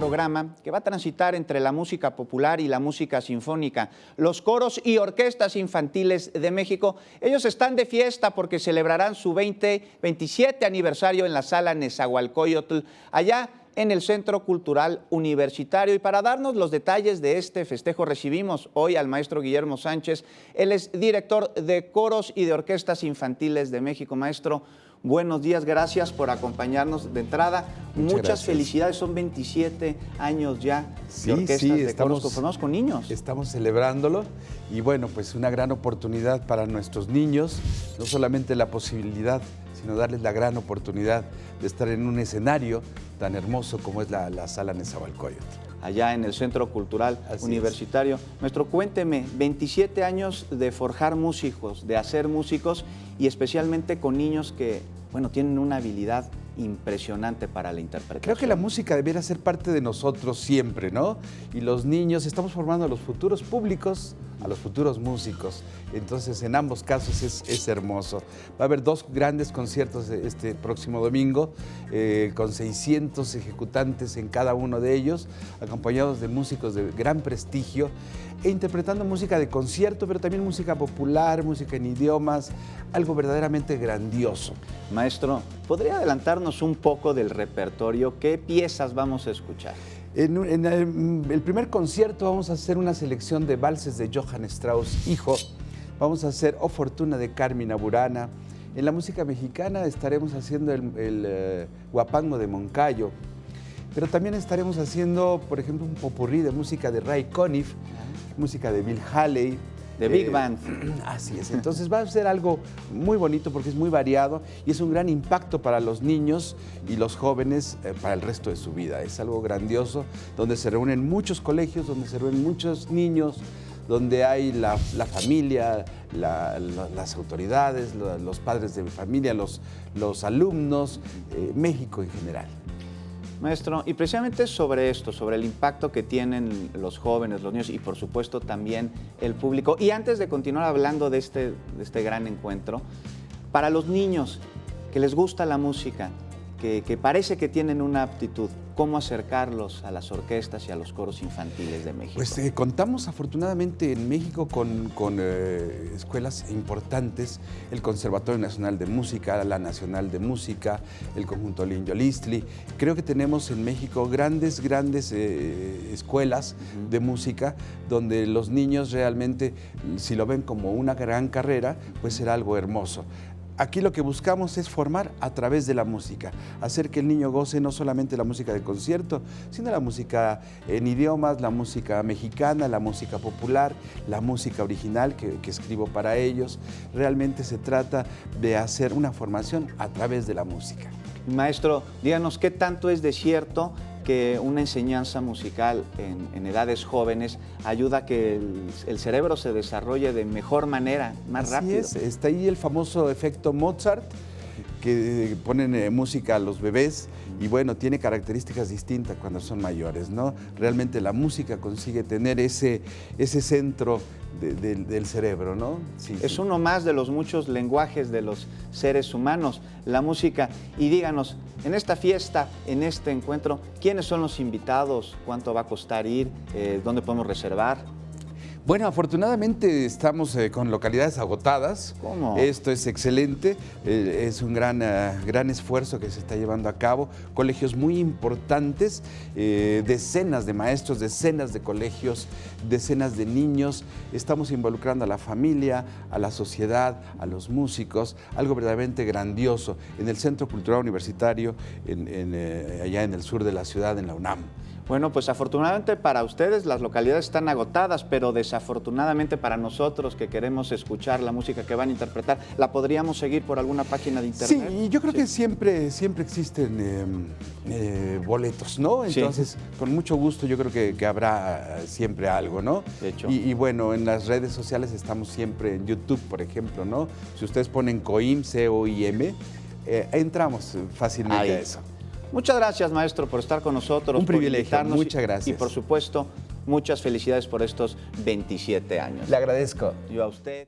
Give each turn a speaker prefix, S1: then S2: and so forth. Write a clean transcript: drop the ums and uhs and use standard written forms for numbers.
S1: programa que va a transitar entre la música popular y la música sinfónica. Los coros y orquestas infantiles de México, ellos están de fiesta porque celebrarán su 27 aniversario en la Sala Nezahualcóyotl, allá en el Centro Cultural Universitario. Y para darnos los detalles de este festejo recibimos hoy al maestro Guillermo Sánchez. Él es director de coros y de orquestas infantiles de México. Maestro, buenos días, gracias por acompañarnos de entrada. Muchas felicidades, son 27 años ya de orquestas de coros conformados con niños.
S2: Estamos celebrándolo y bueno, pues una gran oportunidad para nuestros niños, no solamente la posibilidad, sino darles la gran oportunidad de estar en un escenario tan hermoso como es la Sala Nezahualcóyotl.
S1: Allá en el Centro Cultural Universitario. Maestro, cuénteme, 27 años de forjar músicos, de hacer músicos y especialmente con niños que, bueno, tienen una habilidad impresionante para la interpretación.
S2: Creo que la música debiera ser parte de nosotros siempre, ¿no? Y los niños, estamos formando a los futuros públicos, a los futuros músicos. Entonces, en ambos casos es hermoso. Va a haber 2 grandes conciertos este próximo domingo, con 600 ejecutantes en cada uno de ellos, acompañados de músicos de gran prestigio, e interpretando música de concierto, pero también música popular, música en idiomas, algo verdaderamente grandioso.
S1: Maestro, ¿podría adelantarnos un poco del repertorio? ¿Qué piezas vamos a escuchar?
S2: En el primer concierto vamos a hacer una selección de valses de Johann Strauss, hijo. Vamos a hacer O Fortuna de Carmina Burana. En la música mexicana estaremos haciendo el Huapango de Moncayo. Pero también estaremos haciendo, por ejemplo, un popurrí de música de Ray Conniff, música de Bill Haley.
S1: De Big Band.
S2: Así es. Entonces va a ser algo muy bonito porque es muy variado y es un gran impacto para los niños y los jóvenes para el resto de su vida. Es algo grandioso, donde se reúnen muchos colegios, donde se reúnen muchos niños, donde hay la familia, las autoridades, los padres de familia, los alumnos, México en general.
S1: Maestro, y precisamente sobre esto, sobre el impacto que tienen los jóvenes, los niños y por supuesto también el público. Y antes de continuar hablando de este gran encuentro, para los niños que les gusta la música, que parece que tienen una aptitud, ¿cómo acercarlos a las orquestas y a los coros infantiles de México?
S2: Pues contamos afortunadamente en México con escuelas importantes, el Conservatorio Nacional de Música, la Nacional de Música, el Conjunto Lin-Yolistli. Creo que tenemos en México grandes escuelas de música donde los niños realmente, si lo ven como una gran carrera, pues será algo hermoso. Aquí lo que buscamos es formar a través de la música, hacer que el niño goce no solamente la música de concierto, sino la música en idiomas, la música mexicana, la música popular, la música original que escribo para ellos. Realmente se trata de hacer una formación a través de la música.
S1: Maestro, díganos, ¿qué tanto es de cierto que una enseñanza musical en edades jóvenes ayuda a que el cerebro se desarrolle de mejor manera, más rápido?
S2: Así es, está ahí el famoso efecto Mozart, que ponen música a los bebés y bueno, tiene características distintas cuando son mayores, ¿no? Realmente la música consigue tener ese centro del cerebro, ¿no?
S1: Sí, es uno más de los muchos lenguajes de los seres humanos, la música. Y díganos, en esta fiesta, en este encuentro, ¿quiénes son los invitados? ¿Cuánto va a costar ir? ¿Dónde podemos reservar?
S2: Bueno, afortunadamente estamos con localidades agotadas.
S1: ¿Cómo?
S2: Esto es excelente, es un gran esfuerzo que se está llevando a cabo. Colegios muy importantes, decenas de maestros, decenas de colegios, decenas de niños. Estamos involucrando a la familia, a la sociedad, a los músicos, algo verdaderamente grandioso en el Centro Cultural Universitario, allá en el sur de la ciudad, en la UNAM.
S1: Bueno, pues afortunadamente para ustedes las localidades están agotadas, pero desafortunadamente para nosotros que queremos escuchar la música que van a interpretar, ¿la podríamos seguir por alguna página de internet?
S2: Sí, y yo creo que siempre existen boletos, ¿no? Entonces, con mucho gusto yo creo que habrá siempre algo, ¿no?
S1: De hecho.
S2: Y bueno, en las redes sociales estamos siempre en YouTube, por ejemplo, ¿no? Si ustedes ponen COIM, C-O-I-M, entramos fácilmente
S1: ahí.
S2: A eso.
S1: Muchas gracias, maestro, por estar con nosotros.
S2: Un privilegio, muchas gracias.
S1: Y por supuesto, muchas felicidades por estos 27 años.
S2: Le agradezco.
S1: Yo a usted.